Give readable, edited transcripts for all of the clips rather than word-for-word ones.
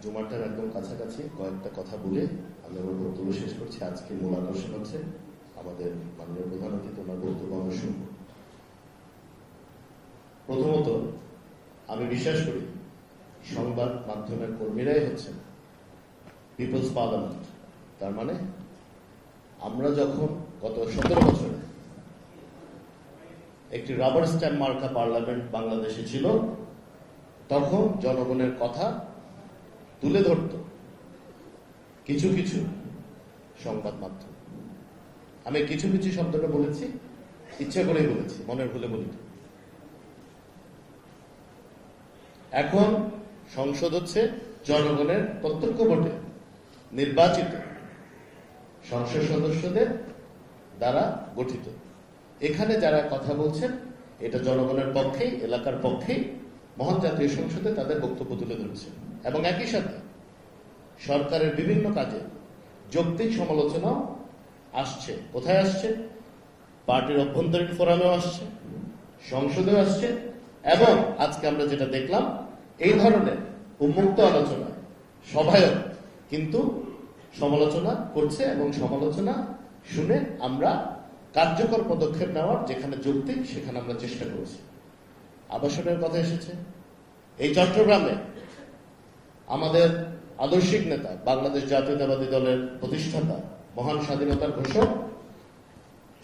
জুমাটার একদম কাছাকাছি কয়েকটা কথা বলে আমি আমার বক্তব্য শেষ করছি। আজকে মূল আকর্ষণ হচ্ছে আমাদের মাননীয় প্রধান অতিথি, ওনার বক্তব্য আমরা শুনব। প্রথমত, আমি বিশ্বাস করি সংবাদ মাধ্যমের কর্মীরাই হচ্ছেন পিপলস পার্লামেন্ট। তার মানে আমরা যখন গত 17 বছরে একটি রাবার স্ট্যাম্প মার্কা পার্লামেন্ট বাংলাদেশে ছিল, তখন জনগণের কথা তুলে ধরত কিছু কিছু সংবাদ মাধ্যম। আমি কিছু কিছু শব্দটা বলেছি, ইচ্ছা করেই বলেছি, মনের ভুলে বলি। এখন সংসদ হচ্ছে জনগণের প্রত্যক্ষ ভোটে নির্বাচিত সংসদ সদস্যদের দ্বারা গঠিত। এখানে যারা কথা বলছেন এটা জনগণের পক্ষেই, এলাকার পক্ষেই মহান জাতীয় সংসদে তাদের বক্তব্য তুলে ধরছে এবং একই সাথে সরকারের বিভিন্ন কাজে যৌক্তিক সমালোচনাও আসছে। কোথায় আসছে? পার্টির অভ্যন্তরীণ ফোরামেও আসছে, সংসদেও আসছে এবং আজকে আমরা যেটা দেখলাম এই ধরনের উন্মুক্ত আলোচনা সবাইও কিন্তু সমালোচনা করছে এবং সমালোচনা শুনে আমরা কার্যকর পদক্ষেপ নেওয়ার যেখানে যৌক্তিক সেখানে আমরা চেষ্টা করছি। আবাসনের কথা এসেছে। এই চট্টগ্রামে আমাদের আদর্শিক নেতা, বাংলাদেশ জাতীয়তাবাদী দলের প্রতিষ্ঠাতা, মহান স্বাধীনতার ঘোষক,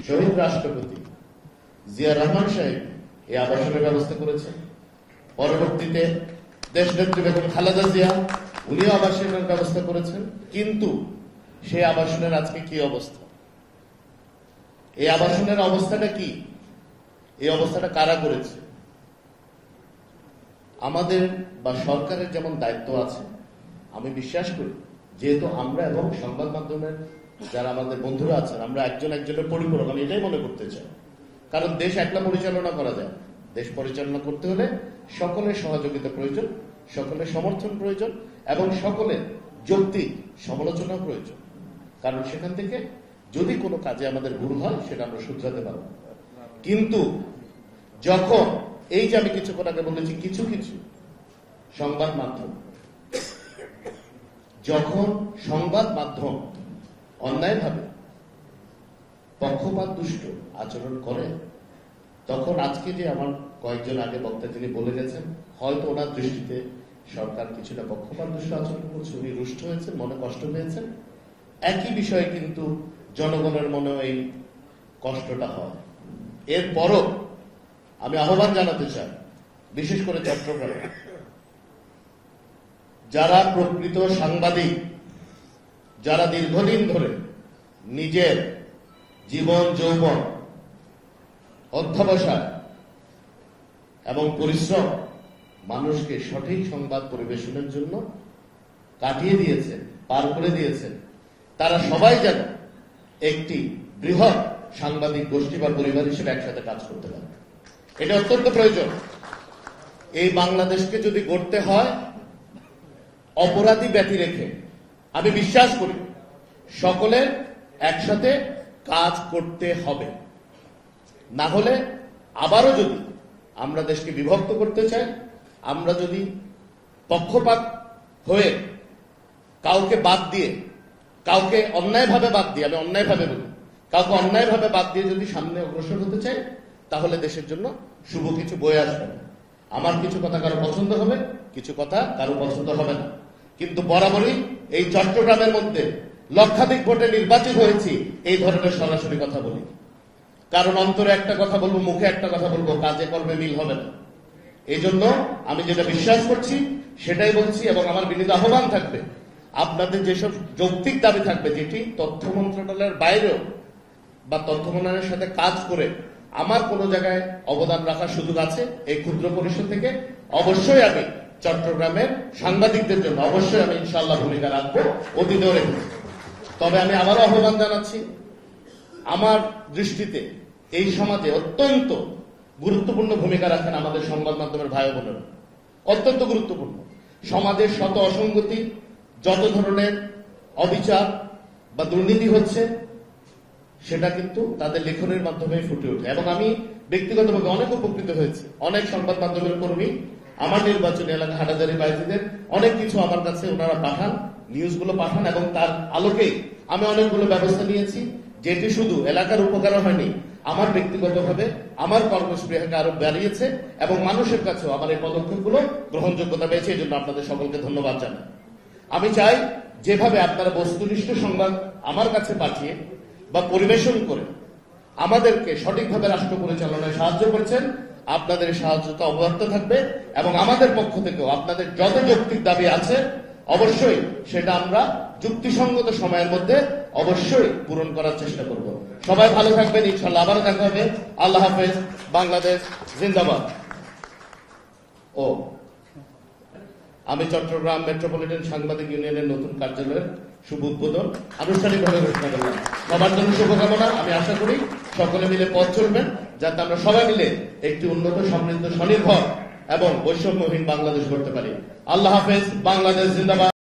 শহীদ রাষ্ট্রপতি জিয়া রহমান সাহেব এই আবাসনের ব্যবস্থা করেছেন। পরবর্তীতে দেশনেত্রী বেগম খালেদা জিয়া উনিও আবাসনের ব্যবস্থা করেছেন। কিন্তু সেই আবাসনের আজকে কি অবস্থা? এই আবাসনের অবস্থাটা কি? এই অবস্থাটা কারা করেছে? আমাদের বা সরকারের যেমন দায়িত্ব আছে, আমি বিশ্বাস করি যেহেতু আমরা এবং সংবাদ মাধ্যমের যারা আমাদের বন্ধুরা আছেন, আমরা একজন একজনের পরিপূরক, আমি এটাই মনে করতে চাই। কারণ দেশ একলা পরিচালনা করা যায়। দেশ পরিচালনা করতে হলে সকলের সহযোগিতা প্রয়োজন, সকলের সমর্থন প্রয়োজন এবং সকলের যৌক্তিক সমালোচনা প্রয়োজন। কারণ সেখান থেকে যদি কোনো কাজে আমাদের ভুল হয় সেটা আমরা শুধরাতে পারব। কিন্তু যখন এই যে আমি কিছুক্ষণ আগে বলেছি কিছু কিছু সংবাদ মাধ্যম, যখন সংবাদ মাধ্যম অন্যায়ভাবে পক্ষপাত দুষ্ট আচরণ করে, তখন আজকে যে আমার কয়েকজন আগে বক্তা যিনি বলে গেছেন, হয়তো ওনার দৃষ্টিতে সরকার কিছুটা পক্ষপাত দুষ্ট আচরণ করছে, উনি রুষ্ট হয়েছেন, মনে কষ্ট পেয়েছেন। একই বিষয়ে কিন্তু জনগণের মনেও এই কষ্টটা হয়। এরপরও আমি আহ্বান জানাতে চাই, বিশেষ করে চট্টগ্রামে যারা প্রকৃত সাংবাদিক, যারা দীর্ঘদিন ধরে নিজের জীবন যৌবন, অধ্যবসায় এবং পরিশ্রম মানুষকে সঠিক সংবাদ পরিবেশনের জন্য কাটিয়ে দিয়েছেন, পার করে দিয়েছেন, তারা সবাই যেন একটি বৃহৎ সাংবাদিক গোষ্ঠী বা পরিবার হিসেবে একসাথে কাজ করতে পারে। এটা অত্যন্ত প্রয়োজন। এই বাংলাদেশকে যদি গড়তে হয় অপরাধী ব্যতি রেখে, আমি বিশ্বাস করি সকলের একসাথে কাজ করতে হবে। না হলে আবারও যদি আমরা দেশকে বিভক্ত করতে চাই, আমরা যদি পক্ষপাত হয়ে কাউকে বাদ দিয়ে, কাউকে অন্যায়ভাবে বাদ দিয়ে, আমি অন্যায়ভাবে বলি, কাউকে অন্যায়ভাবে বাদ দিয়ে যদি সামনে অগ্রসর হতে চাই, তাহলে দেশের জন্য শুভ কিছু বয়ে আসবে না। আমার কিছু কথা কারো পছন্দ হবে, কিছু কথা কারো পছন্দ হবে না। কিন্তু বরাবরই এই চট্টগ্রামের মধ্যে লক্ষাধিক ভোটে নির্বাচিত হয়েছি এই ধরনের সরাসরি কথা বলি। কারণ অন্তরে একটা কথা বলবো, মুখে একটা কথা বলবো, কাজে কর্মে মিল হবে না। এই জন্য আমি যেটা বিশ্বাস করছি সেটাই বলছি এবং আমার বিনীত আহ্বান থাকবে, আপনাদের যেসব যৌক্তিক দাবি থাকবে, যেটি তথ্য মন্ত্রণালয়ের বাইরেও বা তথ্য মন্ত্রণালয়ের সাথে কাজ করে আমার কোনো জায়গায় অবদান রাখার সুযোগ আছে এই ক্ষুদ্র পরিষদ থেকে, অবশ্যই আমি চট্টগ্রামের সাংবাদিকদের জন্য অবশ্যই আমি ইনশাআল্লাহ ভূমিকা রাখবো, অতীতেও রেখেছি। তবে আমি আবারও আহ্বান জানাচ্ছি, আমার দৃষ্টিতে এই সমাজে অত্যন্ত গুরুত্বপূর্ণ ভূমিকা রাখেন আমাদের সংবাদ মাধ্যমের ভাই বোনেরা, অত্যন্ত গুরুত্বপূর্ণ। সমাজের শত অসঙ্গতি, যত ধরনের অবিচার বা দুর্নীতি হচ্ছে সেটা কিন্তু তাদের লেখনের মাধ্যমে ফুটে ওঠে এবং আমি ব্যক্তিগতভাবে অনেক উপকৃত হয়েছি। অনেক সংবাদ মাধ্যমের কর্মী আমার নির্বাচনী এলাকা হাটাজারি বাইজিদের অনেক কিছু আমার কাছে ওনারা পাঠান, নিউজগুলো পাঠান, এবং তার আলোকেই আমি অনেকগুলো ব্যবস্থা নিয়েছি, যেটি শুধু এলাকার উপকার হয়নি, আমার ব্যক্তিগতভাবে আমার কর্মস্পৃহাকে আরো বাড়িয়েছে এবং মানুষের কাছেও আমার এই পদক্ষেপগুলো গ্রহণযোগ্যতা পেয়েছে। এই জন্য আপনাদের সকলকে ধন্যবাদ জানাই। আমি চাই যেভাবে আপনারা বস্তুনিষ্ঠ সংবাদ আমার কাছে পাঠিয়ে বা পরিবেশন করে আমাদেরকে সঠিকভাবে রাষ্ট্র পরিচালনায় সাহায্য করছেন, আপনাদের সাহায্যতা অব্যাহত থাকবে এবং আমাদের পক্ষ থেকেও আপনাদের যত যৌক্তিক দাবি আছে অবশ্যই সেটা আমরা যুক্তিসঙ্গত সময়ের মধ্যে অবশ্যই পূরণ করার চেষ্টা করব। সবাই ভালো থাকবেন, ইনশাআল্লাহ আবারও দেখা হবে। আল্লাহ হাফেজ। বাংলাদেশ জিন্দাবাদ। ও আমি চট্টগ্রাম মেট্রোপলিটন সাংবাদিক ইউনিয়নের নতুন কার্যালয়ের শুভ উদ্বোধন আনুষ্ঠানিকভাবে ঘোষণা করলাম। সবার জন্য শুভকামনা। আমি আশা করি সকলে মিলে পথ চলবেন, যাতে আমরা সবাই মিলে একটি উন্নত, সমৃদ্ধ, স্বনির্ভর এবং বৈষম্যহীন বাংলাদেশ গড়তে পারি। আল্লাহ হাফেজ। বাংলাদেশ জিন্দাবাদ।